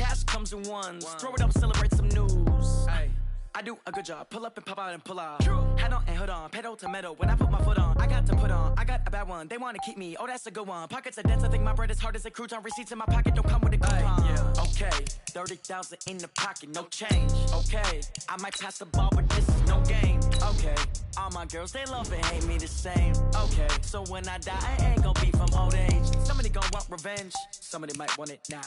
Cash comes in ones. Throw it up, celebrate some news. I do a good job. Pull up and pop out and pull out. Hat on and hood on. Pedal to metal. When I put my foot on, I got to put on. I got a bad one. They want to keep me. Oh, that's a good one. Pockets are dense. I think my bread is hard as a crouton. Receipts in my pocket don't come with a coupon. Okay, 30,000 in the pocket, no change. Okay, I might pass the ball, but this is no game. Okay, all my girls, they love and hate me the same. Okay, so when I die, I ain't gonna be from old age. Somebody gon' want revenge. Somebody might want it now.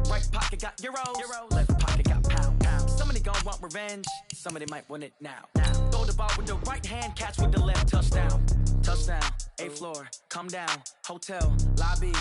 Right pocket got euros. Left pocket got pound. Somebody gon' want revenge. Somebody might want it now. Throw the ball with the right hand, catch with the left. Touchdown. Touchdown. 8th floor. Come down. Hotel. Lobby.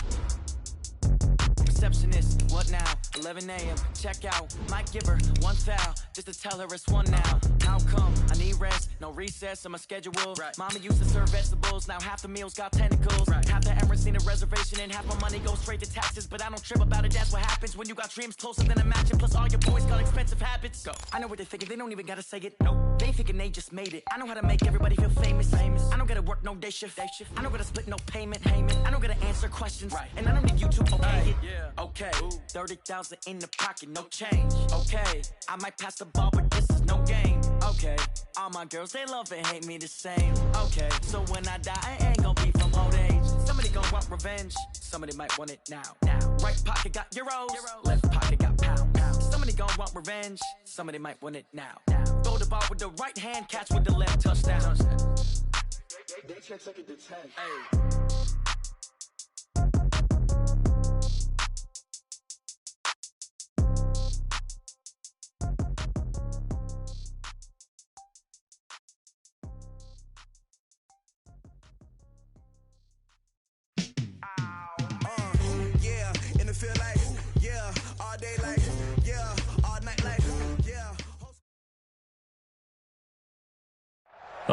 Receptionist, what now? 11 a.m. Check out. Might give her one foul just to tell her it's one now. How come? I need rest, no recess in my schedule. Mama used to serve vegetables, now half the meals got tentacles. Half the errands need a reservation and half my money goes straight to taxes. But I don't trip about it, that's what happens when you got dreams closer than a matching. Plus all your boys got expensive habits. Go. I know what they're thinking, they don't even gotta say it. Nope. They thinking they just made it. I know how to make everybody feel famous. I don't gotta work no day shift. I don't gotta split no payment. I don't gotta answer questions. And I don't need you to okay it. Okay, 30,000 in the pocket, no change. Okay, I might pass the ball, but this is no game. Okay, all my girls, they love and hate me the same. Okay, so when I die, I ain't gonna be from old age. Somebody gon' want revenge. Somebody might want it now. Right pocket got euros. Left pocket got pound. Somebody gon' want revenge. Somebody might want it now. Throw the ball with the right hand, catch with the left. Touchdown. They check second to 10. Hey.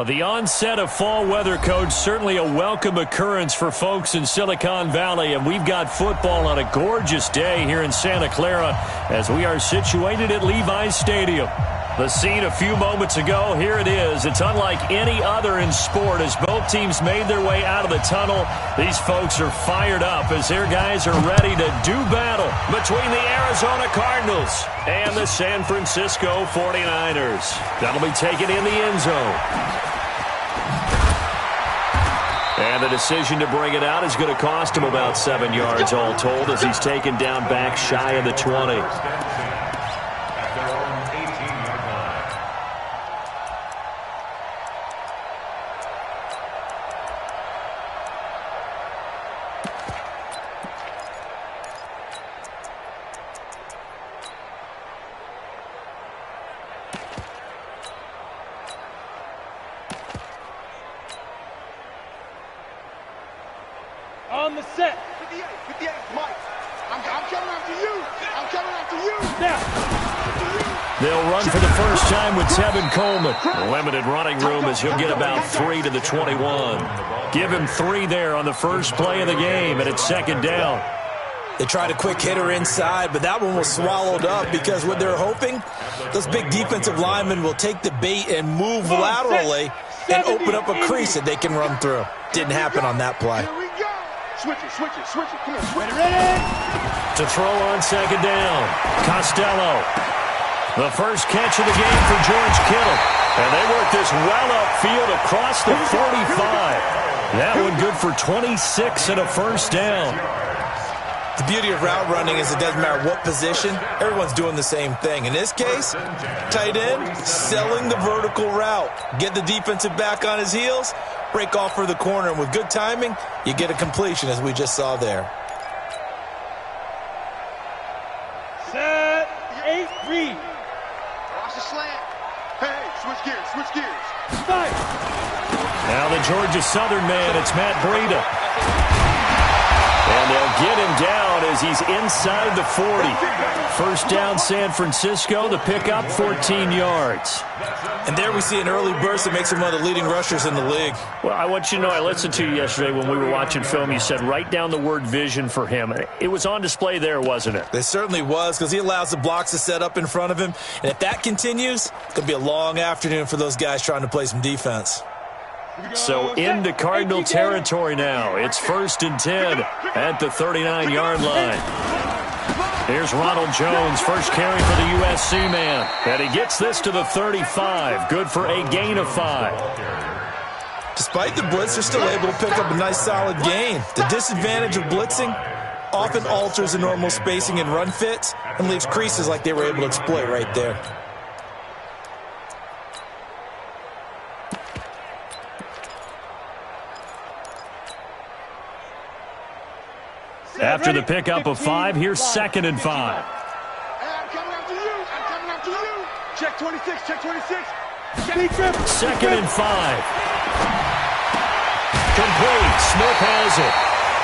The onset of fall weather, Coach, certainly a welcome occurrence for folks in Silicon Valley, and we've got football on a gorgeous day here in Santa Clara as we are situated at Levi's Stadium. The scene a few moments ago, here it is. It's unlike any other in sport as both teams made their way out of the tunnel. These folks are fired up as their guys are ready to do battle between the Arizona Cardinals and the San Francisco 49ers. That'll be taken in the end zone. And the decision to bring it out is going to cost him about 7 yards all told as he's taken down back shy of the 20. On the set. 58, Mike. I'm coming after you. I'm coming after you. Now. They'll run for the first time with Tevin Coleman. Limited running room as he'll get about 3 to the 21. Give him 3 there on the first play of the game, and it's second down. They tried a quick hitter inside, but that one was swallowed up because what they're hoping, those big defensive linemen will take the bait and move laterally and open up a crease that they can run through. Didn't happen on that play. Switch it. Come on, ready. To throw on second down, Costello. The first catch of the game for George Kittle. And they work this well upfield across the 45. That one good for 26 and a first down. The beauty of route running is it doesn't matter what position, everyone's doing the same thing. In this case, tight end, selling the vertical route. Get the defensive back on his heels, break off for the corner, and with good timing, you get a completion as we just saw there. Set, 8, read. Watch the slant. Hey, switch gears. Fight. Now the Georgia Southern man, it's Matt Breida. And they'll get him down as he's inside the 40. First down, San Francisco. The pickup, 14 yards. And there we see an early burst that makes him one of the leading rushers in the league. Well, I want you to know, I listened to you yesterday when we were watching film. You said write down the word vision for him. It was on display there, wasn't it? It certainly was, because he allows the blocks to set up in front of him. And if that continues, it's going to be a long afternoon for those guys trying to play some defense. So into Cardinal territory now. It's 1st and 10 at the 39-yard line. Here's Ronald Jones, first carry for the USC man. And he gets this to the 35. Good for a gain of 5. Despite the blitz, they're still able to pick up a nice, solid gain. The disadvantage of blitzing often alters the normal spacing and run fits and leaves creases like they were able to exploit right there. After the pickup of 5, here's 2nd and 5. I'm coming after you. I'm coming after you. Check 26. Check 26. 2nd and 5. Complete. Smith has it.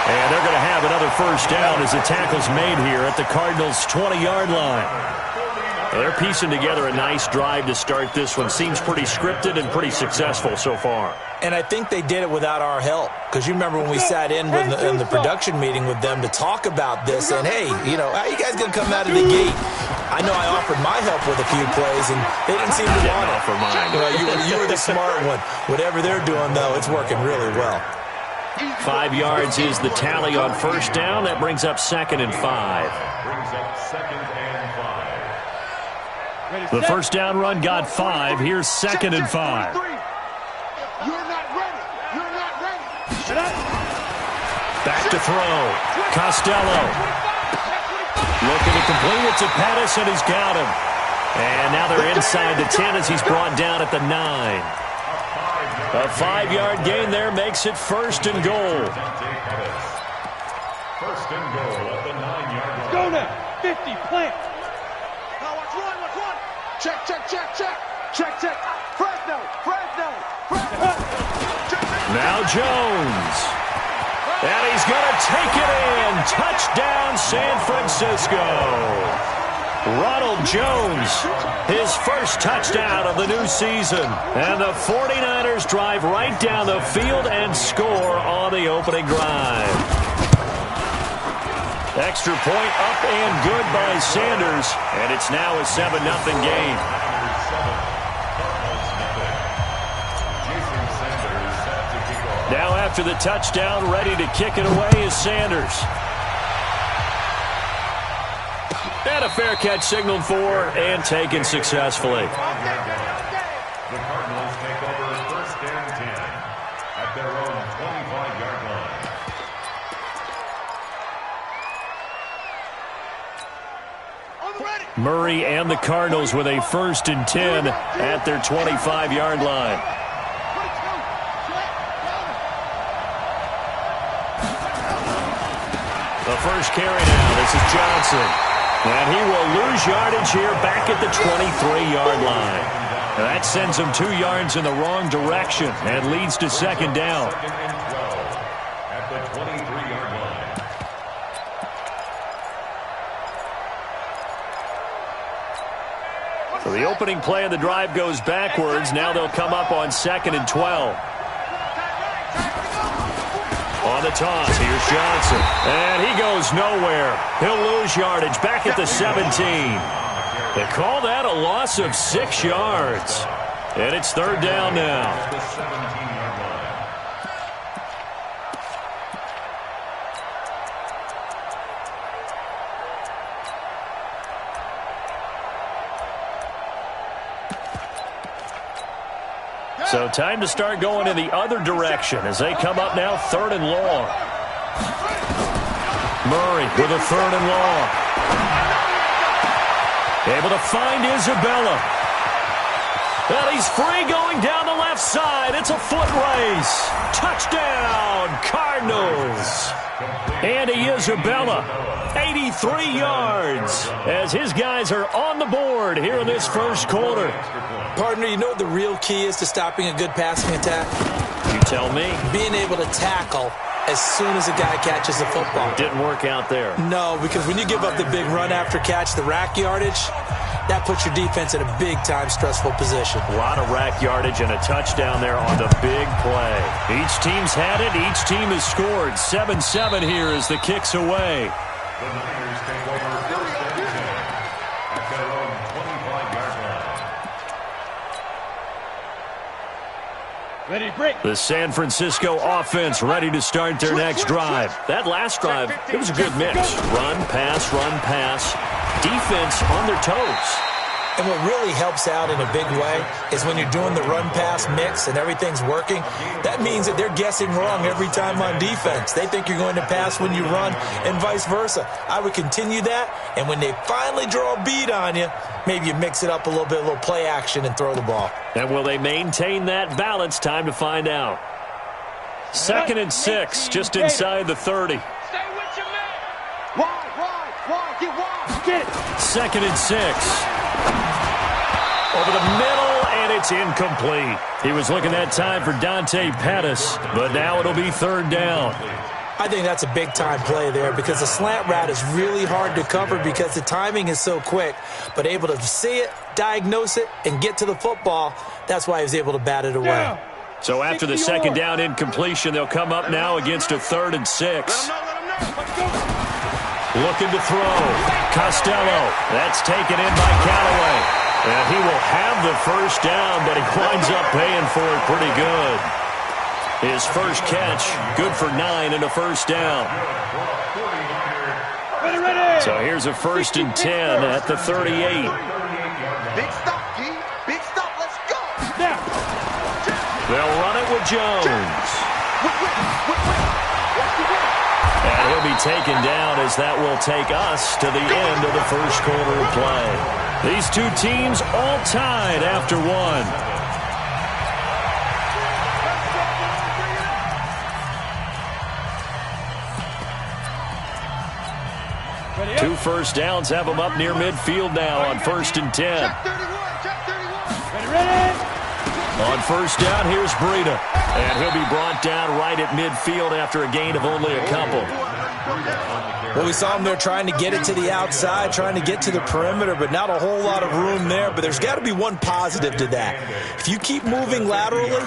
And they're going to have another first down as the tackle's made here at the Cardinals' 20-yard line. They're piecing together a nice drive to start this one. Seems pretty scripted and pretty successful so far. And I think they did it without our help. Because you remember when we sat in the production meeting with them to talk about this. And, hey, you know, how you guys going to come out of the gate? I know I offered my help with a few plays, and they didn't seem to want it. Offer mine. You were the smart one. Whatever they're doing, though, it's working really well. 5 yards is the tally on first down. That brings up 2nd and 5. The first down run got 5. Here's 2nd and 5. You're not ready. You're not ready. Back to throw. Costello. Looking to complete it to Pettis, and he's got him. And now they're inside the 10 as he's brought down at the 9. A 5-yard gain there makes it 1st and goal. 1st and goal at the 9-yard line. Go now. 50, plant. Now watch one. Check. Check. Fresno. Now Jones. And he's going to take it in. Touchdown, San Francisco. Ronald Jones, his first touchdown of the new season. And the 49ers drive right down the field and score on the opening drive. Extra point up and good by Sanders. And it's now a 7-0 game. Now after the touchdown, ready to kick it away is Sanders. And a fair catch signaled for and taken successfully. The Cardinals take over 1st and 10 at their own 25-yard line. Murray and the Cardinals with a 1st and 10 at their 25-yard line. The first carry now. This is Johnson. And he will lose yardage here back at the 23-yard line. And that sends him 2 yards in the wrong direction and leads to 2nd down. 2nd and 12 at the 23-yard line. So the opening play of the drive goes backwards. Now they'll come up on 2nd and 12. On the toss, here's Johnson. And he goes nowhere. He'll lose yardage back at the 17. They call that a loss of 6 yards. And it's 3rd down now. The 17-yard line. So time to start going in the other direction as they come up now 3rd and long. Murray with a 3rd and long. Able to find Isabella. And he's free going down the left side. It's a foot race. Touchdown, Cardinals. Andy Isabella, 83 yards as his guys are on the board here in this first quarter. Partner, you know what the real key is to stopping a good passing attack? You tell me. Being able to tackle as soon as a guy catches the football. Didn't work out there. No, because when you give up the big run after catch, the rack yardage, that puts your defense in a big-time stressful position. A lot of rack yardage and a touchdown there on the big play. Each team's had it. Each team has scored. 7-7 here as the kick's away. The Niners take over 1st and 10 at their own 25-yard line. The San Francisco offense ready to start their next drive. That last drive, it was a good mix. Run, pass, defense on their toes. And what really helps out in a big way is when you're doing the run-pass mix and everything's working, that means that they're guessing wrong every time on defense. They think you're going to pass when you run and vice versa. I would continue that, and when they finally draw a beat on you, maybe you mix it up a little bit, a little play action, and throw the ball. And will they maintain that balance? Time to find out. 2nd and 6, just inside the 30. Stay with your man. Wide, get wide. Get it. 2nd and 6. Over the middle, and it's incomplete. He was looking that time for Dante Pettis, but now it'll be 3rd down. I think that's a big-time play there because the slant route is really hard to cover because the timing is so quick. But able to see it, diagnose it, and get to the football, that's why he was able to bat it away. So after the 2nd down incompletion, they'll come up now against a 3rd and 6. Looking to throw. Costello. That's taken in by Callaway. And he will have the 1st down, but he winds up paying for it pretty good. His first catch, good for 9 and a 1st down. So here's a 1st and 10 at the 38. Big stop, G. Big stop. Let's go. They'll run it with Jones. And he'll be taken down as that will take us to the end of the first quarter of play. These two teams all tied after one. Two 1st downs have them up near midfield now on 1st and 10. On 1st down, here's Breida. And he'll be brought down right at midfield after a gain of only a couple. Well, we saw him there trying to get it to the outside, trying to get to the perimeter, but not a whole lot of room there. But there's got to be one positive to that. If you keep moving laterally,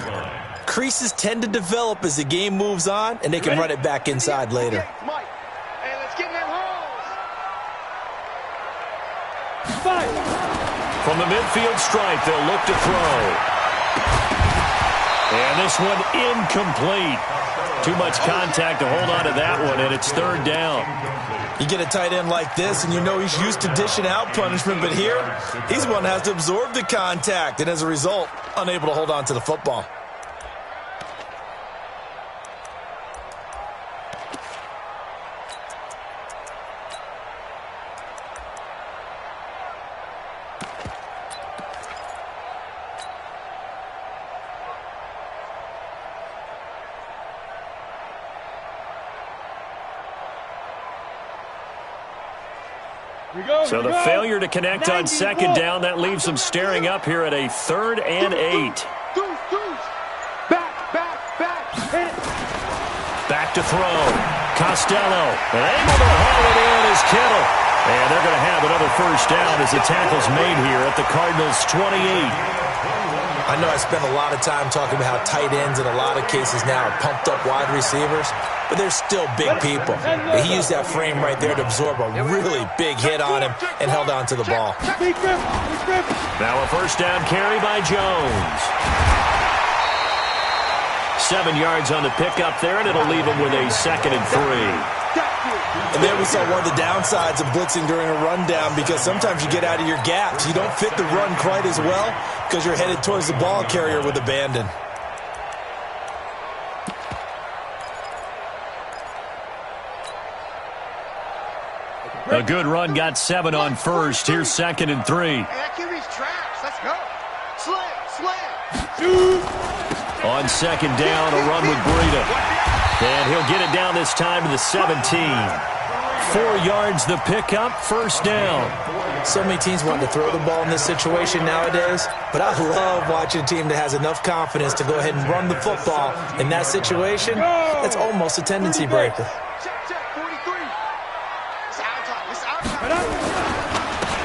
creases tend to develop as the game moves on, and they can run it back inside later. Hey, let's get in that From the midfield stripe, they'll look to throw. And this one incomplete. Too much contact to hold on to that one, and it's 3rd down. You get a tight end like this, and you know he's used to dishing out punishment, but here, he's one that has to absorb the contact, and as a result, unable to hold on to the football. So the failure to connect on 2nd down, that leaves them staring up here at a 3rd and 8. Back to throw. Costello. And able to haul it in is Kittle. And they're going to have another 1st down as the tackle's made here at the Cardinals' 28. I know I spend a lot of time talking about how tight ends in a lot of cases now are pumped up wide receivers, but they're still big people. But he used that frame right there to absorb a really big hit on him and held on to the ball. Now a 1st down carry by Jones. 7 yards on the pickup there, and it'll leave him with a 2nd and 3. And there we saw one of the downsides of blitzing during a rundown because sometimes you get out of your gaps. You don't fit the run quite as well because you're headed towards the ball carrier with abandon. A good run, got 7 on 1st. Here's 2nd and 3. Hey, that QB's trash. Let's go. Slam. On 2nd down, a run with Breida. And he'll get it down this time to the 17. 4 yards the pickup, 1st down. So many teams want to throw the ball in this situation nowadays, but I love watching a team that has enough confidence to go ahead and run the football. In that situation, that's almost a tendency breaker.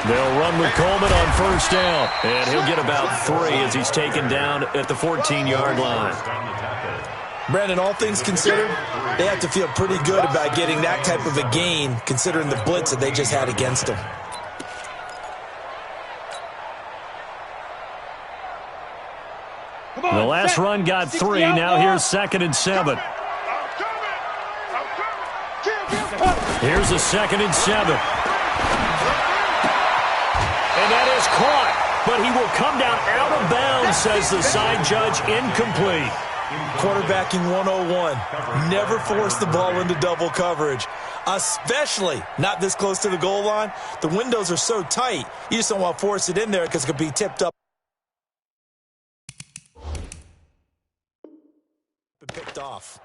They'll run with Coleman on 1st down, and he'll get about 3 as he's taken down at the 14-yard line. Brandon, all things considered, they have to feel pretty good about getting that type of a gain considering the blitz that they just had against them. The last run got 3. Now here's 2nd and 7. Here's a 2nd and 7. And that is caught. But he will come down out of bounds, says the side judge. Incomplete. Quarterbacking 101. Never force the ball into double coverage, especially not this close to the goal line. The windows are so tight, you just don't want to force it in there because it could be tipped up and picked off.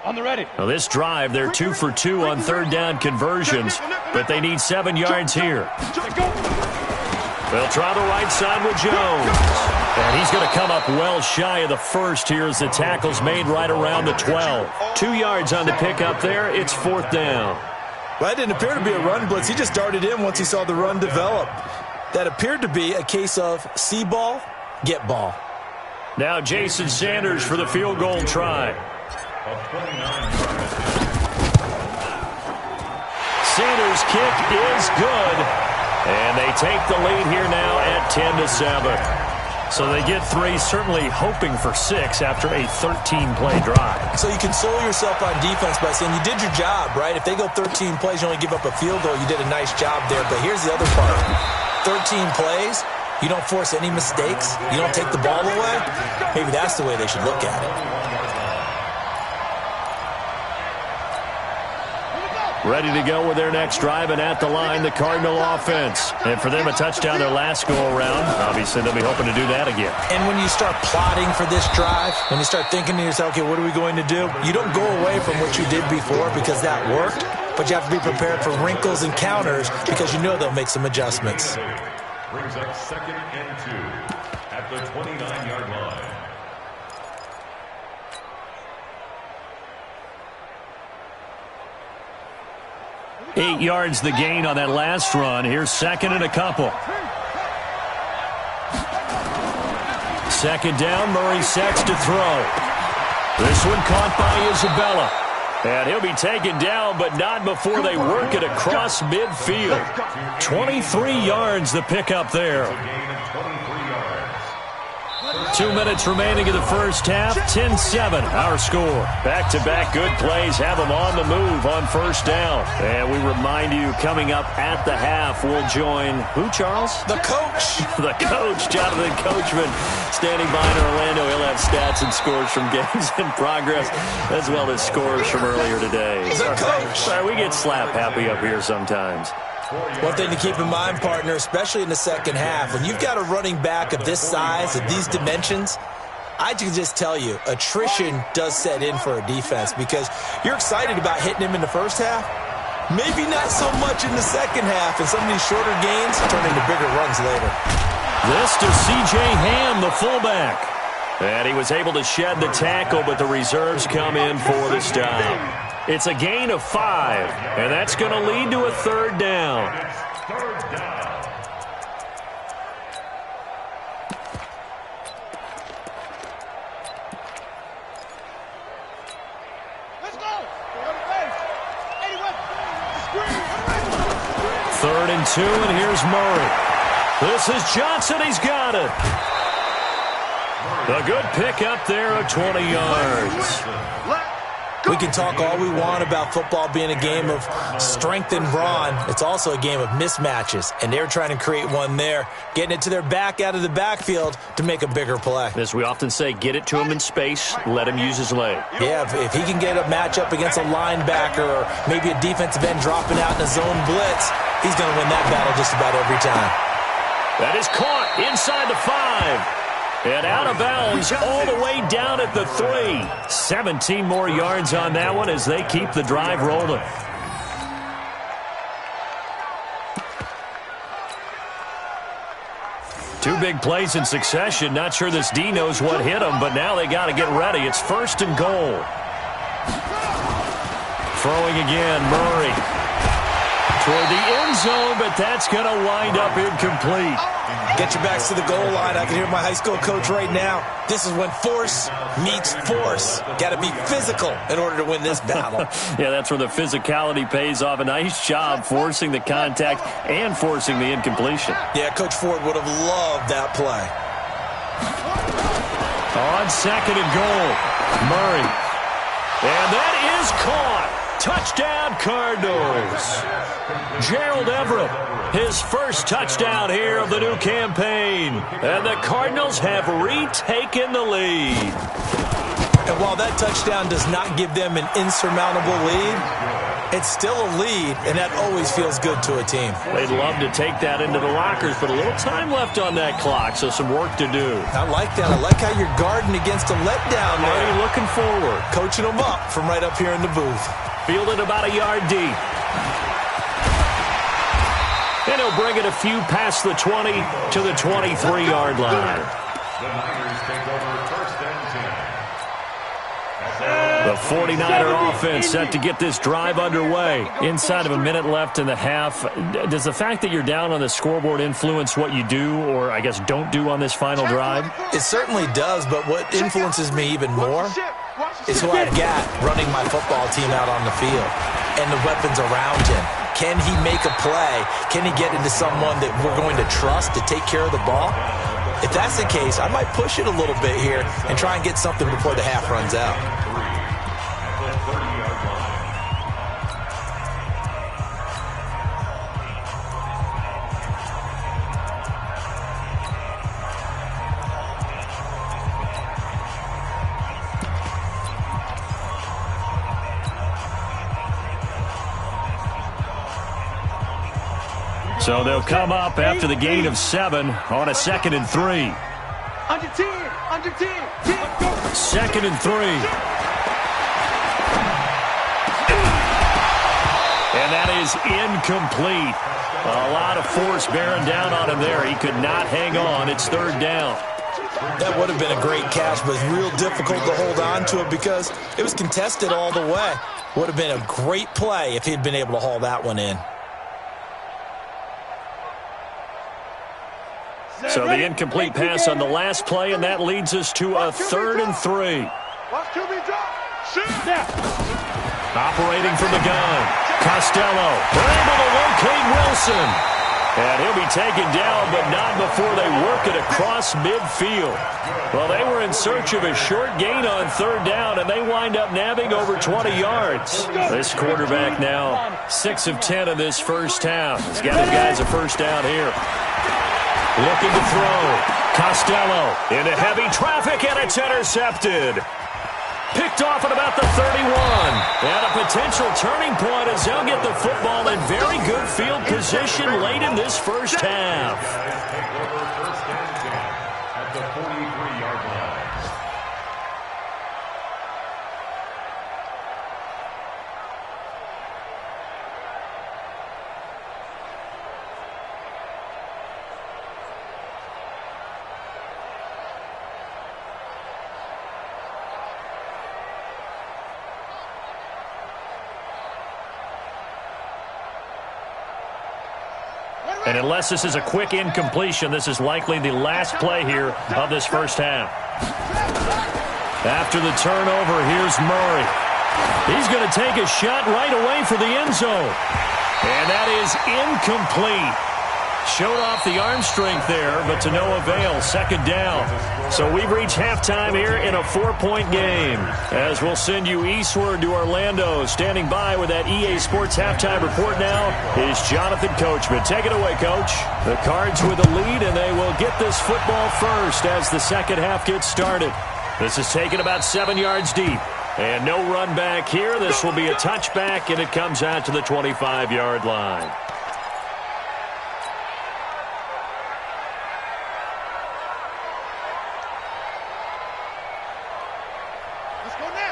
On the ready. Now this drive, they're 2 for 2 on 3rd down conversions, but they need 7 yards here. They'll try the right side with Jones. And he's going to come up well shy of the first here as the tackle's made right around the 12. 2 yards on the pickup there. It's 4th down. Well, that didn't appear to be a run blitz. He just darted in once he saw the run develop. That appeared to be a case of see ball, get ball. Now Jason Sanders for the field goal try. Sanders' kick is good. And they take the lead here now at 10-7. So they get 3, certainly hoping for 6 after a 13-play drive. So you console yourself on defense by saying you did your job, right? If they go 13 plays, you only give up a field goal, you did a nice job there. But here's the other part. 13 plays, you don't force any mistakes, you don't take the ball away. Maybe that's the way they should look at it. Ready to go with their next drive, and at the line, the Cardinal offense. And for them, a touchdown their last go-around. Obviously, they'll be hoping to do that again. And when you start plotting for this drive, when you start thinking to yourself, okay, what are we going to do? You don't go away from what you did before because that worked, but you have to be prepared for wrinkles and counters because you know they'll make some adjustments. Brings up 2nd and 2 at the 29-yard line. 8 yards the gain on that last run. Here's 2nd and a couple. 2nd down, Murray sets to throw. This one caught by Isabella. And he'll be taken down, but not before they work it across midfield. 23 yards the pickup there. 2 minutes remaining in the first half. 10-7, our score. Back-to-back good plays have them on the move on 1st down. And we remind you, coming up at the half, we'll join who, Charles? The coach. The coach, Jonathan Coachman, standing by in Orlando. He'll have stats and scores from games in progress, as well as scores from earlier today. The coach. Sorry, we get slap happy up here sometimes. One thing to keep in mind, partner, especially in the second half, when you've got a running back of this size, of these dimensions, I can just tell you, attrition does set in for a defense because you're excited about hitting him in the first half. Maybe not so much in the second half, and some of these shorter gains turn into bigger runs later. This to C.J. Ham, the fullback. And he was able to shed the tackle, but the reserves come in for the stop. It's a gain of 5, and that's going to lead to a 3rd down. Let's go. 3rd and 2, and here's Murray. This is Johnson. He's got it. A good pickup there of 20 yards. We can talk all we want about football being a game of strength and brawn. It's also a game of mismatches, and they're trying to create one there, getting it to their back out of the backfield to make a bigger play. As we often say, get it to him in space, let him use his leg. Yeah, if he can get a matchup against a linebacker or maybe a defensive end dropping out in a zone blitz, he's going to win that battle just about every time. That is caught inside the 5. And out of bounds all the way down at the 3. 17 more yards on that one as they keep the drive rolling. Two big plays in succession. Not sure this D knows what hit him, but now they got to get ready. It's 1st and goal. Throwing again, Murray. toward the end zone, but that's going to wind up incomplete. Get your backs to the goal line. I can hear my high school coach right now. This is when force meets force. Got to be physical in order to win this battle. Yeah, that's where the physicality pays off. A nice job forcing the contact and forcing the incompletion. Yeah, Coach Ford would have loved that play. On second and goal, Murray. And that is caught. Touchdown, Cardinals. Gerald Everett, his first touchdown here of the new campaign. And the Cardinals have retaken the lead. And while that touchdown does not give them an insurmountable lead, it's still a lead, and that always feels good to a team. They'd love to take that into the lockers, but a little time left on that clock, so some work to do. I like that. I like how you're guarding against a letdown there. Already looking forward. Coaching them up from right up here in the booth. Fielded about a yard deep. And he'll bring it a few past the 20 to the 23-yard line. The Niners take over first and 10. The 49er offense set to get this drive underway. Inside of a minute left in the half. Does the fact that you're down on the scoreboard influence what you do, or I guess don't do on this final drive? It certainly does, but what influences me even more is who I've got running my football team out on the field and the weapons around him. Can he make a play? Can he get into someone that we're going to trust to take care of the ball? If that's the case, I might push it a little bit here and try and get something before the half runs out. So they'll come up after the gain of 7 on a 2nd and 3. Under 10, under 10, 10, go. 2nd and 3. And that is incomplete. A lot of force bearing down on him there. He could not hang on. It's 3rd down. That would have been a great catch, but real difficult to hold on to it because it was contested all the way. Would have been a great play if he'd been able to haul that one in. So the incomplete pass on the last play, and that leads us to a 3rd and 3. Watch QB drop. Shoot. Operating from the gun. Costello able to locate Wilson. And he'll be taken down, but not before they work it across midfield. Well, they were in search of a short gain on 3rd down, and they wind up nabbing over 20 yards. This quarterback now 6 of 10 in this first half. He's got his guys a first down here. Looking to throw. Costello into heavy traffic, and it's intercepted. Picked off at about the 31. And a potential turning point as they'll get the football in very good field position late in this first half. First and 10 at the 43-yard line. And unless this is a quick incompletion, this is likely the last play here of this first half. After the turnover, here's Murray. He's going to take a shot right away for the end zone. And that is incomplete. Showed off the arm strength there, but to no avail. 2nd down. So we've reached halftime here in a 4-point game. As we'll send you eastward to Orlando. Standing by with that EA Sports halftime report now is Jonathan Coachman. Take it away, Coach. The Cards with the lead, and they will get this football first as the second half gets started. This is taken about 7 yards deep. And no run back here. This will be a touchback, and it comes out to the 25-yard line.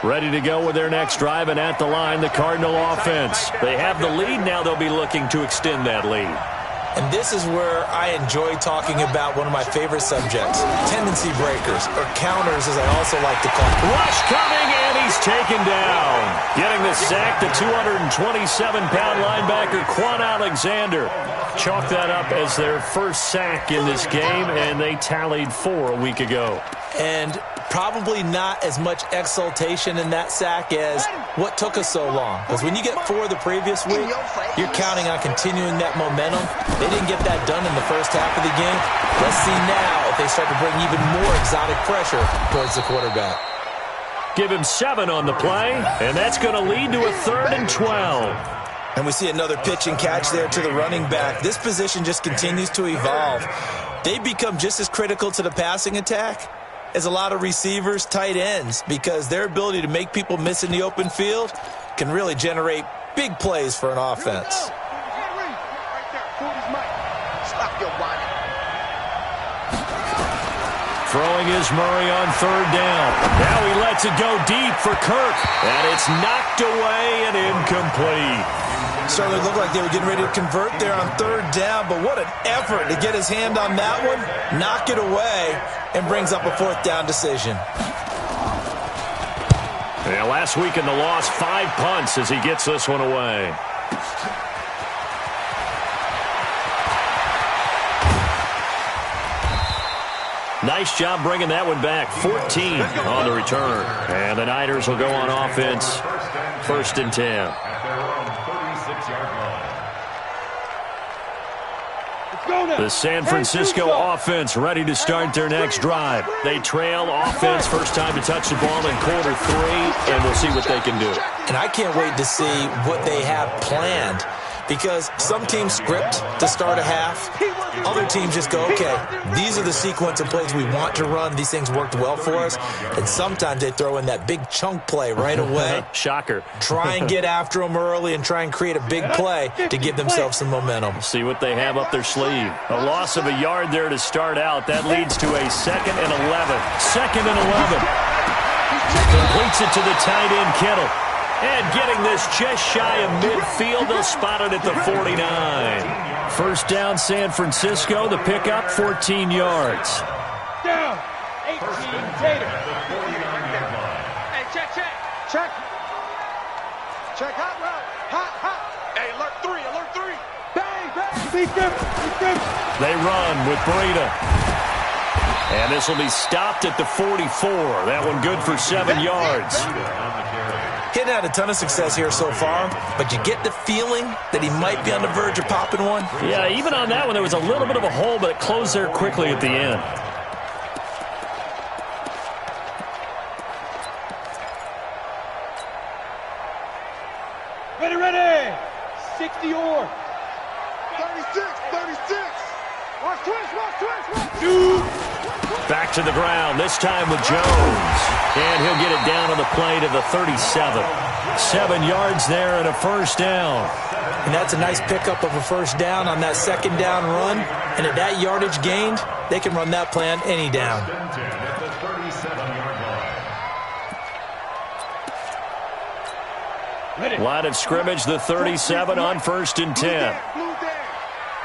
Ready to go with their next drive, and at the line, the Cardinal offense. They have the lead. Now they'll be looking to extend that lead. And this is where I enjoy talking about one of my favorite subjects, tendency breakers, or counters as I also like to call them. Rush coming, and he's taken down. Getting the sack, the 227-pound linebacker, Quan Alexander. Chalk that up as their first sack in this game, and they tallied 4 a week ago. And probably not as much exultation in that sack as what took us so long. Because when you get 4 the previous week, you're counting on continuing that momentum. They didn't get that done in the first half of the game. Let's see now if they start to bring even more exotic pressure towards the quarterback. Give him 7 on the play, and that's going to lead to a 3rd and 12. And we see another pitch and catch there to the running back. This position just continues to evolve. They become just as critical to the passing attack as a lot of receivers, tight ends, because their ability to make people miss in the open field can really generate big plays for an offense. Throwing is Murray on 3rd down. Now he lets it go deep for Kirk. And it's knocked away and incomplete. Certainly looked like they were getting ready to convert there on 3rd down, but what an effort to get his hand on that one, knock it away, and brings up a 4th down decision. Yeah, last week in the loss, 5 punts as he gets this one away. Nice job bringing that one back. 14 on the return. And the Niners will go on offense. 1st and 10. The San Francisco offense ready to start their next drive. They trail offense, first time to touch the ball in quarter 3, and we'll see what they can do. And I can't wait to see what they have planned, because some teams script to start a half. Other teams just go, okay, these are the sequence of plays we want to run. These things worked well for us. And sometimes they throw in that big chunk play right away. Shocker. Try and get after them early and try and create a big play to give themselves some momentum. See what they have up their sleeve. A loss of a yard there to start out. That leads to a 2nd and 11. 2nd and 11. Completes it to the tight end, Kittle. And getting this just shy of midfield, they'll spot it at the 49. 1st down, San Francisco. The pickup, 14 yards. Down. 18, Tatum. Hey, check. Check. Check, hot route. Hot. Hey, alert 3. Bang. Beat them. They run with Breida. And this will be stopped at the 44. That one good for 7 yards. Hadn't had a ton of success here so far, but you get the feeling that he might be on the verge of popping one. Yeah, even on that one, there was a little bit of a hole, but it closed there quickly at the end. Ready. 60 or 36. Watch twist. Back to the ground, this time with Jones. And he'll get it down on the play to the 37. 7 yards there and a 1st down. And that's a nice pickup of a 1st down on that 2nd down run. And at that yardage gained, they can run that play on any down. Line of scrimmage, the 37 on 1st and 10.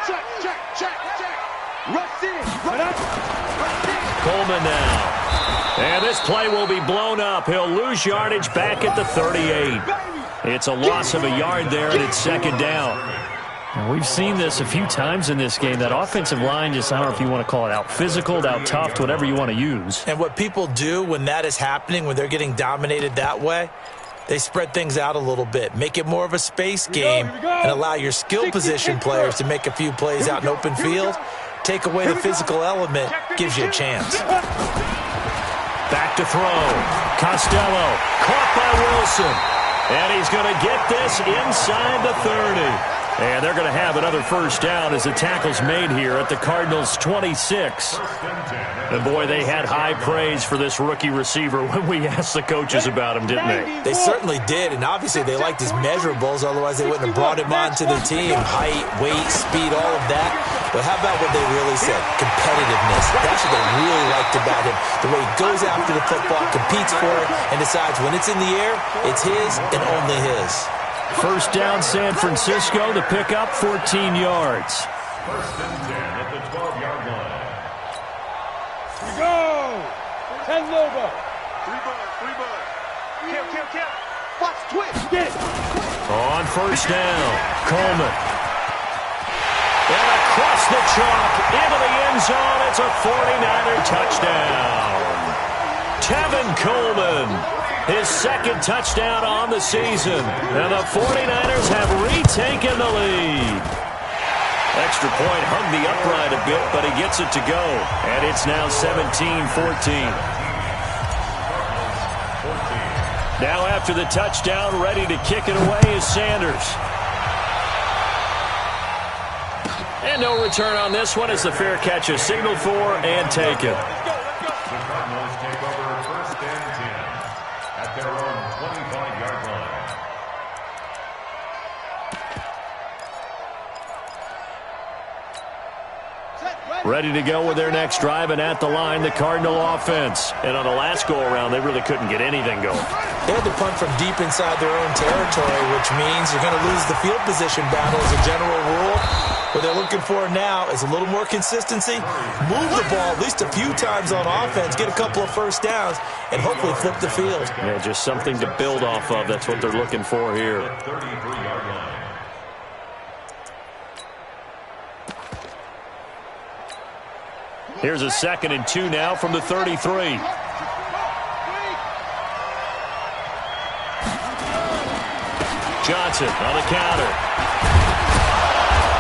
Check. Rush in. Coleman now. And this play will be blown up. He'll lose yardage back at the 38. It's a loss of a yard there, and it's 2nd down. And we've seen this a few times in this game. That offensive line just, I don't know if you want to call it out physical, out tough, whatever you want to use. And what people do when that is happening, when they're getting dominated that way, they spread things out a little bit, make it more of a space game, and allow your skill position players to make a few plays out in open field. Take away the physical element, gives you a chance. Back to throw. Costello, caught by Wilson. And he's going to get this inside the 30. And they're going to have another 1st down as the tackle's made here at the Cardinals' 26. And boy, they had high praise for this rookie receiver when we asked the coaches about him, didn't they? They certainly did, and obviously they liked his measurables, otherwise they wouldn't have brought him onto the team. Height, weight, speed, all of that. But how about what they really said? Competitiveness. That's what they really liked about him. The way he goes after the football, competes for it, and decides when it's in the air, it's his and only his. 1st down, San Francisco. The pickup, 14 yards. 1st and 10 at the 12-yard line. Go! 10 Lobo. 3 bud. Kill. Watch, twitch. Get it. On first down, Coleman. And across the chalk, into the end zone. It's a 49er touchdown. Tevin Coleman, his second touchdown on the season. And the 49ers have retaken the lead. Extra point hung the upright a bit, but he gets it to go. And it's now 17-14. Now after the touchdown, ready to kick it away is Sanders. And no return on this one as the fair catch is signaled for and taken. The Cardinals take over first and 10 at their own 25-yard line. Ready to go with their next drive, and at the line, the Cardinal offense. And on the last go-around, they really couldn't get anything going. They had to punt from deep inside their own territory, which means you're going to lose the field position battle as a general rule. What they're looking for now is a little more consistency, move the ball at least a few times on offense, get a couple of first downs, and hopefully flip the field. Yeah, just something to build off of. That's what they're looking for here. 33-yard line. Here's a 2nd and 2 now from the 33. Johnson on the counter.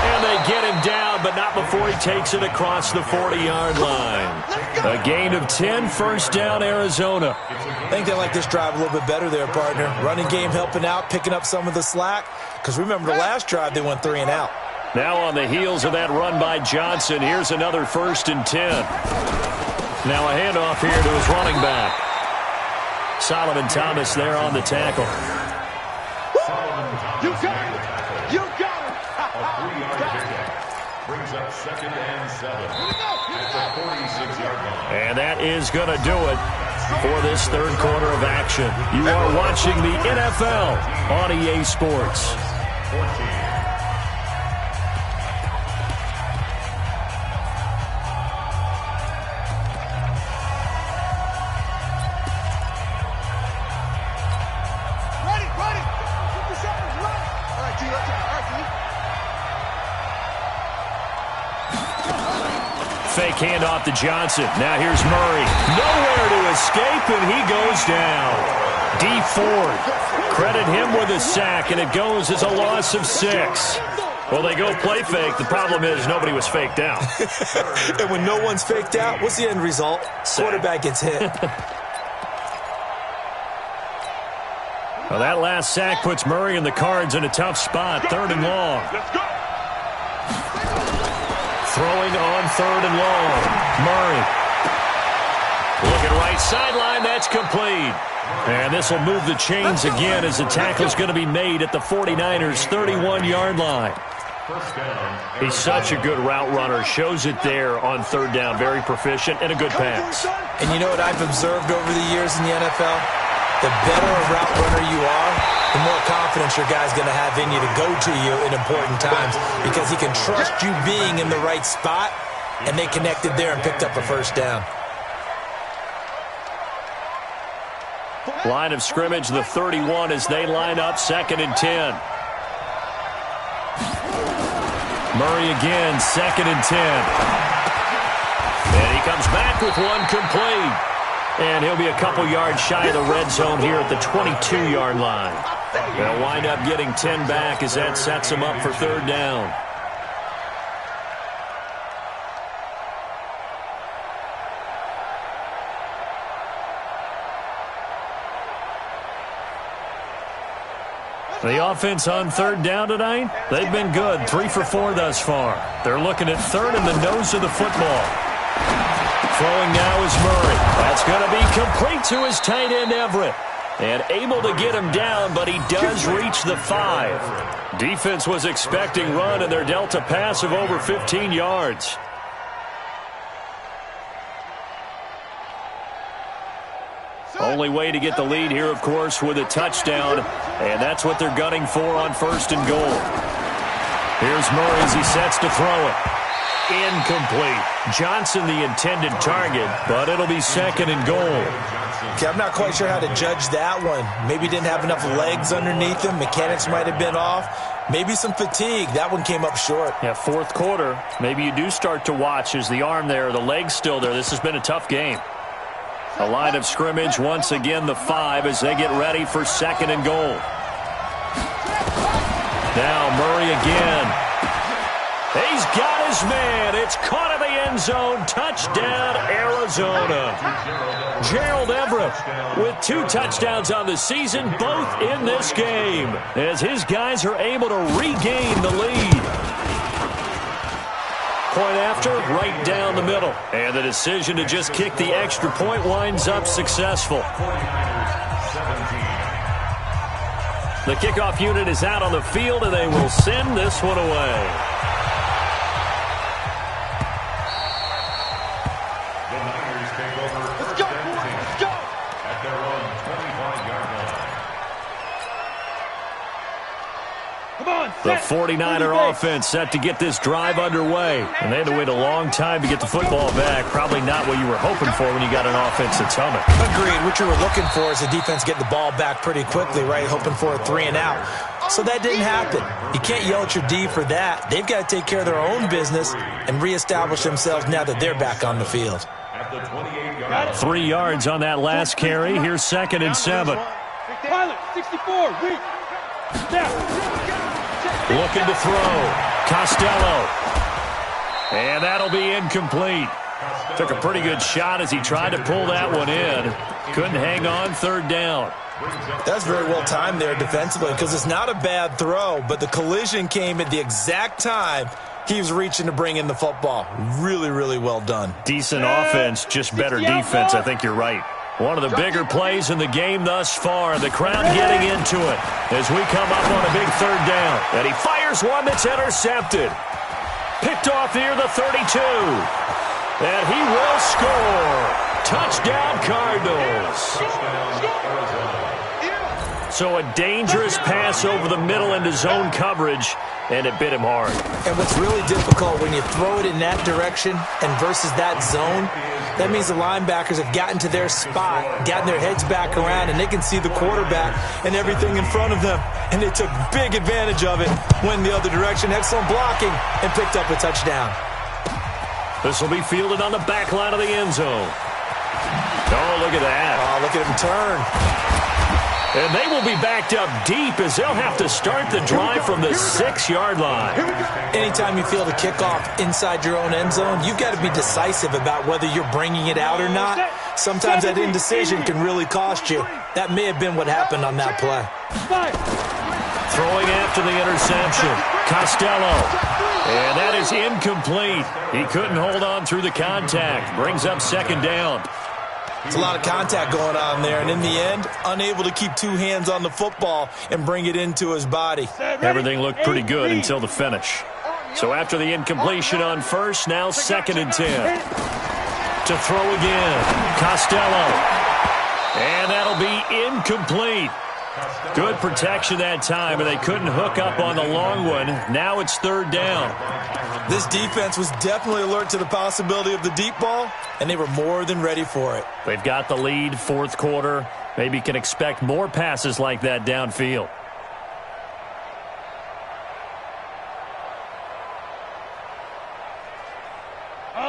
And they get him down, but not before he takes it across the 40-yard line. A gain of 10, first down, Arizona. I think they like this drive a little bit better there, partner. Running game helping out, picking up some of the slack. Because remember the last drive, they went 3 and out. Now on the heels of that run by Johnson, here's another 1st and 10. Now a handoff here to his running back. Solomon Thomas there on the tackle. You got it. You got it. A 3-yard pickup brings up 2nd and 7 at the 46-yard line. And that is going to do it for this third quarter of action. You are watching the NFL on EA Sports. 14. Fake handoff to Johnson. Now here's Murray. Nowhere to escape, and he goes down. D Ford. Credit him with a sack, and it goes as a loss of 6. Well, they go play fake. The problem is nobody was faked out. And when no one's faked out, what's the end result? Quarterback gets hit. Well, that last sack puts Murray and the Cards in a tough spot. 3rd and long. Let's go. Throwing on 3rd and long. Murray. Looking right sideline. That's complete. And this will move the chains again as the tackle's going to be made at the 49ers' 31-yard line. He's such a good route runner. Shows it there on 3rd down. Very proficient and a good pass. And you know what I've observed over the years in the NFL? The better a route runner you are, the more confidence your guy's going to have in you to go to you in important times because he can trust you being in the right spot, and they connected there and picked up a first down. Line of scrimmage, the 31 as they line up 2nd and 10. Murray again, 2nd and 10. And he comes back with one complete. And he'll be a couple yards shy of the red zone here at the 22-yard line. They'll wind up getting 10 back as that sets him up for 3rd down. The offense on 3rd down tonight, they've been good. 3 for 4 thus far. They're looking at 3rd in the nose of the football. Throwing now is Murray. That's going to be complete to his tight end, Everett. And able to get him down, but he does reach the 5. Defense was expecting run, and they're dealt a pass of over 15 yards. Only way to get the lead here, of course, with a touchdown. And that's what they're gunning for on 1st and goal. Here's Murray as he sets to throw it. incomplete. Johnson the intended target, but it'll be 2nd and goal. Okay, I'm not quite sure how to judge that one. Maybe didn't have enough legs underneath him. Mechanics might have been off. Maybe some fatigue. That one came up short. Yeah, 4th quarter. Maybe you do start to watch as the arm there, the leg's still there. This has been a tough game. A line of scrimmage, once again the 5 as they get ready for 2nd and goal. Now Murray again. He's got his man. It's caught in the end zone. Touchdown, Arizona. Gerald Everett with 2 touchdowns on the season, both in this game, as his guys are able to regain the lead. Point after, right down the middle. And the decision to just kick the extra point winds up successful. The kickoff unit is out on the field, and they will send this one away. The 49er offense set to get this drive underway. And they had to wait a long time to get the football back. Probably not what you were hoping for when you got an offense that's humming. Agreed. What you were looking for is the defense getting the ball back pretty quickly, right? Hoping for a 3 and out. So that didn't happen. You can't yell at your D for that. They've got to take care of their own business and reestablish themselves now that they're back on the field. 3 yards on that last carry. Here's 2nd and 7. Pilot, 64, weak. Snap. Looking to throw. Costello. And that'll be incomplete. Took a pretty good shot as he tried to pull that one in. Couldn't hang on, 3rd down. That's very well timed there defensively because it's not a bad throw, but the collision came at the exact time he was reaching to bring in the football. Really, really well done. Decent offense, just better defense. I think you're right. One of the bigger plays in the game thus far. The crowd getting into it as we come up on a big 3rd down. And he fires one that's intercepted. Picked off near the 32. And he will score. Touchdown, Cardinals. So a dangerous pass over the middle into zone coverage, and it bit him hard. And what's really difficult when you throw it in that direction and versus that zone, that means the linebackers have gotten to their spot, gotten their heads back around, and they can see the quarterback and everything in front of them. And they took big advantage of it, went the other direction, excellent blocking, and picked up a touchdown. This will be fielded on the back line of the end zone. Oh, look at that. Oh, look at him turn. And they will be backed up deep as they'll have to start the drive from the 6-yard line. Anytime you field a kickoff inside your own end zone, you've got to be decisive about whether you're bringing it out or not. Sometimes that indecision can really cost you. That may have been what happened on that play. Throwing after the interception, Costello. And that is incomplete. He couldn't hold on through the contact. Brings up 2nd down. It's a lot of contact going on there, and in the end, unable to keep 2 hands on the football and bring it into his body. Everything looked pretty good until the finish. So after the incompletion on 1st, now 2nd and 10. To throw again, Costello. And that'll be incomplete. Good protection that time, and they couldn't hook up on the long one. Now it's 3rd down. This defense was definitely alert to the possibility of the deep ball, and they were more than ready for it. They've got the lead, 4th quarter. Maybe can expect more passes like that downfield.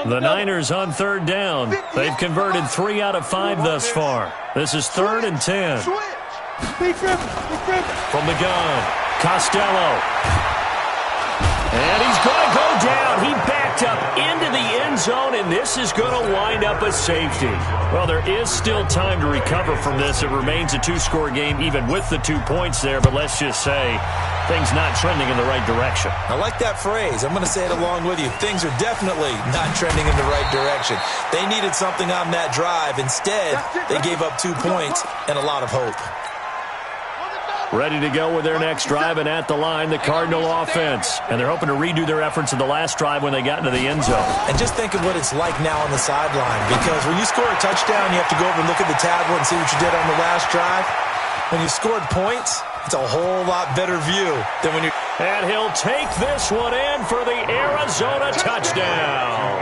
The Niners on 3rd down. They've converted 3 out of 5 thus far. This is 3rd and 10. From the gun, Costello. And he's going to go down. He backed up into the end zone, and this is going to wind up a safety. Well, there is still time to recover from this. It remains a 2-score game, even with the 2 points there. But let's just say things not trending in the right direction. I like that phrase. I'm going to say it along with you. Things are definitely not trending in the right direction. They needed something on that drive. Instead, they gave up 2 points and a lot of hope. Ready to go with their next drive, and at the line, the Cardinal offense. And they're hoping to redo their efforts in the last drive when they got into the end zone. And just think of what it's like now on the sideline, because when you score a touchdown, you have to go over and look at the tablet and see what you did on the last drive. When you've scored points, it's a whole lot better view than when you're... And he'll take this one in for the Arizona touchdown.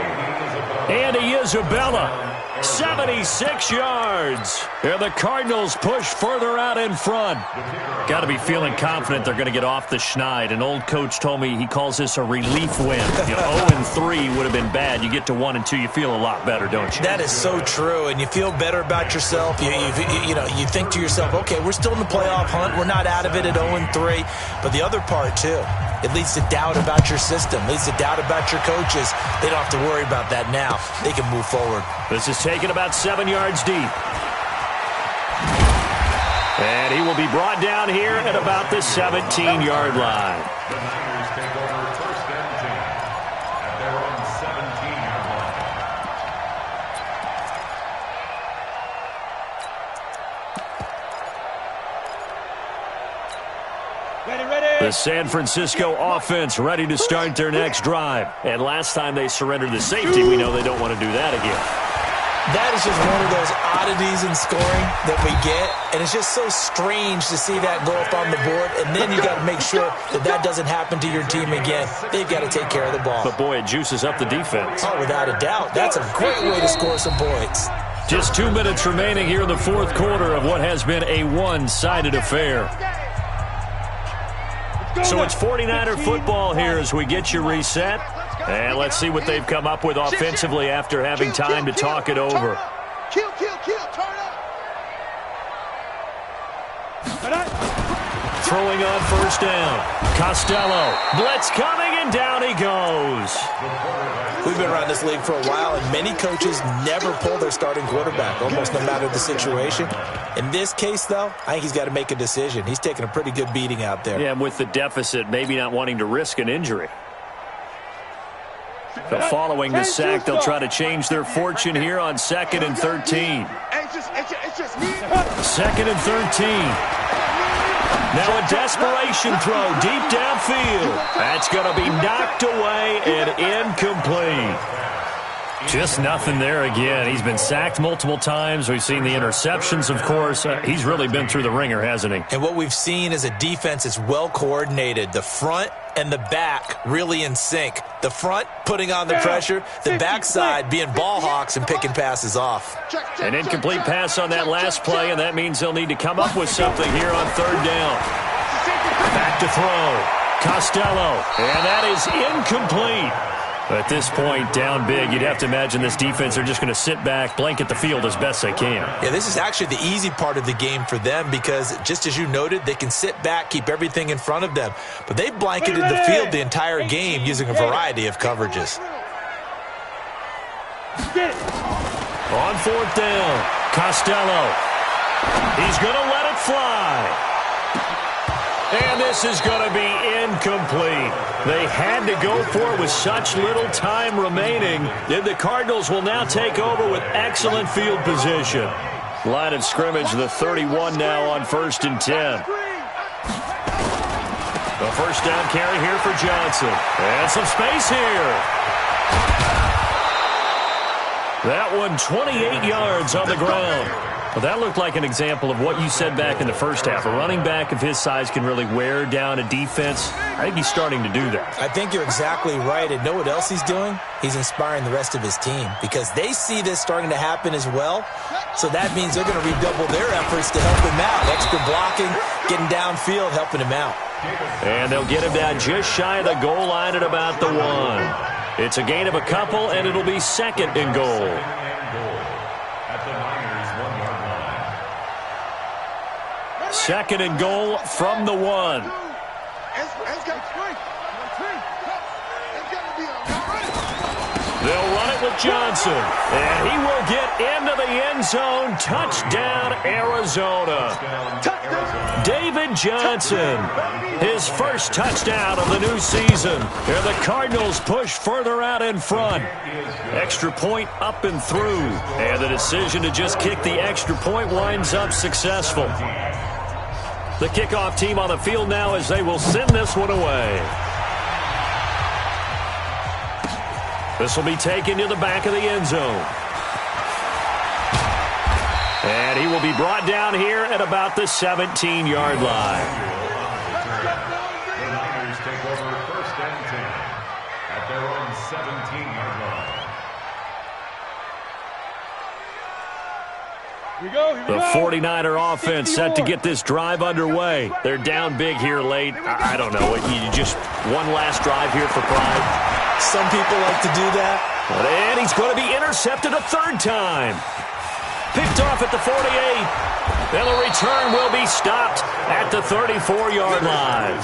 Andy Isabella, 76 yards. And the Cardinals push further out in front. Got to be feeling confident they're going to get off the schneid. An old coach told me he calls this a relief win. 0-3 would have been bad. You get to 1-2, you feel a lot better, don't you? That is so true, and you feel better about yourself. You think to yourself, okay, we're still in the playoff hunt. We're not out of it at 0-3. But the other part, too, it leads to doubt about your system, leads to doubt about your coaches. They don't have to worry about that now. They can move forward. This is taken about 7 yards deep. And he will be brought down here at about the 17-yard line. The Niners take over first and 10 at their own 17-yard line. Ready. The San Francisco offense ready to start their next drive. And last time they surrendered the safety, we know they don't want to do that again. That is just one of those oddities in scoring that we get, and it's just so strange to see that go up on the board, and then you got to make sure that that doesn't happen to your team again. They've got to take care of the ball. But, boy, it juices up the defense. Oh, without a doubt. That's a great way to score some points. Just 2 minutes remaining here in the fourth quarter of what has been a one-sided affair. So it's 49er football here as we get you reset. And let's see what they've come up with offensively after having time to talk it over. Kill, turn up. Throwing on first down. Costello. Blitz coming, and down he goes. We've been around this league for a while, and many coaches never pull their starting quarterback, almost no matter the situation. In this case, though, I think he's got to make a decision. He's taking a pretty good beating out there. Yeah, and with the deficit, maybe not wanting to risk an injury. But following the sack, they'll try to change their fortune here on 2nd and 13. Second and 13. Now a desperation throw deep downfield. That's going to be knocked away and incomplete. Just nothing there again. He's been sacked multiple times. We've seen the interceptions, of course. He's really been through the ringer, hasn't he? And what we've seen is a defense that's well coordinated. The front and the back really in sync. The front putting on the pressure, the backside being ball hawks and picking passes off. An incomplete pass on that last play, and that means they'll need to come up with something here on third down. Back to throw. Costello, and that is incomplete. At this point, down big, you'd have to imagine this defense are just going to sit back, blanket the field as best they can. Yeah, this is actually the easy part of the game for them because, just as you noted, they can sit back, keep everything in front of them. But they've blanketed the field the entire game using a variety of coverages. On fourth down, Costello. He's going to let it fly. And this is going to be incomplete. They had to go for it with such little time remaining. Then the Cardinals will now take over with excellent field position. Line of scrimmage, the 31 now on 1st and 10. The first down carry here for Johnson. And some space here. That one 28 yards on the ground. Well, that looked like an example of what you said back in the first half. A running back of his size can really wear down a defense. I think he's starting to do that. I think you're exactly right. And know what else he's doing? He's inspiring the rest of his team because they see this starting to happen as well. So that means they're going to redouble their efforts to help him out. Extra blocking, getting downfield, helping him out. And they'll get him down just shy of the goal line at about the 1. It's a gain of a couple, and it'll be 2nd and goal. Second and goal from the 1. They'll run it with Johnson, and he will get into the end zone. Touchdown, Arizona. David Johnson, his first touchdown of the new season. And the Cardinals push further out in front. Extra point up and through. And the decision to just kick the extra point winds up successful. The kickoff team on the field now as they will send this one away. This will be taken to the back of the end zone. And he will be brought down here at about the 17-yard line. The Niners take over 1st and 10 at their own 17-yard line. The 49er offense set to get this drive underway. They're down big here late. I don't know. You just one last drive here for pride. Some people like to do that. And he's going to be intercepted a third time. Picked off at the 48. And the return will be stopped at the 34-yard line.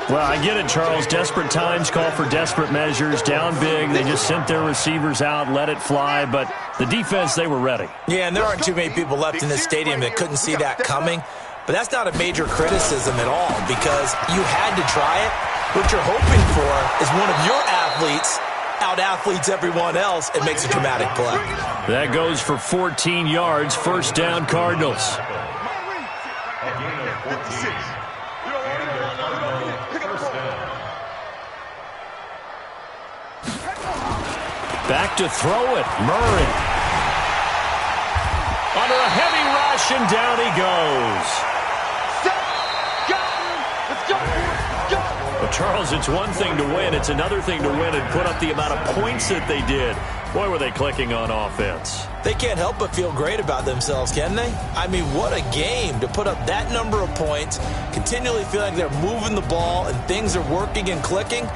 Well, I get it, Charles. Desperate times call for desperate measures. Down big. They just sent their receivers out, let it fly. But the defense, they were ready. Yeah, and there aren't too many people left in this stadium that couldn't see that coming. But that's not a major criticism at all because you had to try it. What you're hoping for is one of your athletes out-athletes everyone else and makes a dramatic play. That goes for 14 yards. First down, Cardinals. A gain of 14. Back to throw it. Murray. Under a heavy rush, and down he goes. Well, Charles, it's one thing to win. It's another thing to win and put up the amount of points that they did. Boy, were they clicking on offense. They can't help but feel great about themselves, can they? I mean, what a game to put up that number of points, continually feel like they're moving the ball and things are working and clicking.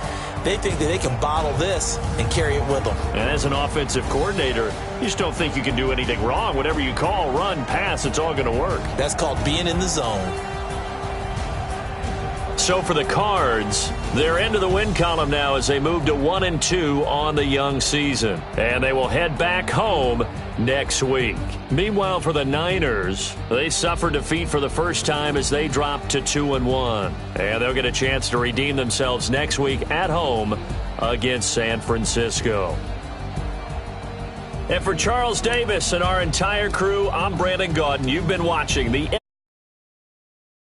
They think that they can bottle this and carry it with them. And as an offensive coordinator, you just don't think you can do anything wrong. Whatever you call, run, pass, it's all going to work. That's called being in the zone. So for the Cards, they're into the win column now as they move to 1-2 on the young season. And they will head back home next week. Meanwhile, for the Niners, they suffered defeat for the first time as they dropped to 2-1. And they'll get a chance to redeem themselves next week at home against San Francisco. And for Charles Davis and our entire crew, I'm Brandon Gaudin. You've been watching the